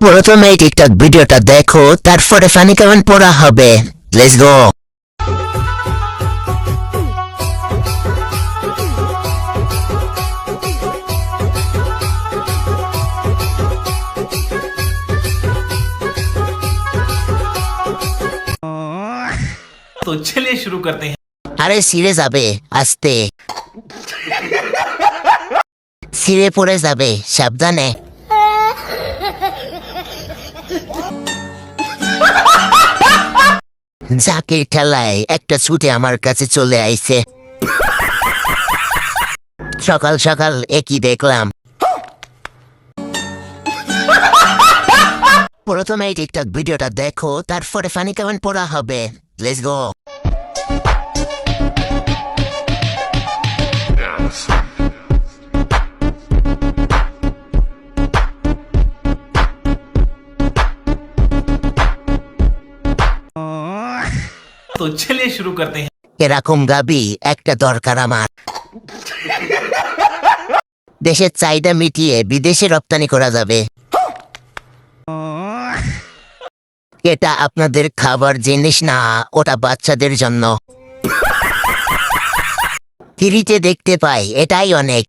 প্রথমে এই টিকটক ভিডিওটা দেখো, তারপরে ফানি কমেন্ট পড়া হবে। Let's go. तो चलिए शुरू करते हैं। আরে সিরে যাবে, আস্তে সিরে পড়ে যাবে, সাবধানে। জাকির ঠেলায় একটা ছুটে আমার কাছে চলে আইছে। সকাল সকাল একই দেখলাম। প্রথমে এই টিকটক ভিডিওটা দেখো, তারপরে ফানি কমেন্ট পড়া হবে। Let's go. तो चलिए शुरू करते हैं। এরকম গাবি একটা দরকার আমার। দেশের চাহিদা মিটিয়ে বিদেশে রপ্তানি করা যাবে। এটা আপনাদের খাবার জিনিস না, ওটা বাচ্চাদের জন্য। ফ্রিতে দেখতে পাই, এটাই অনেক।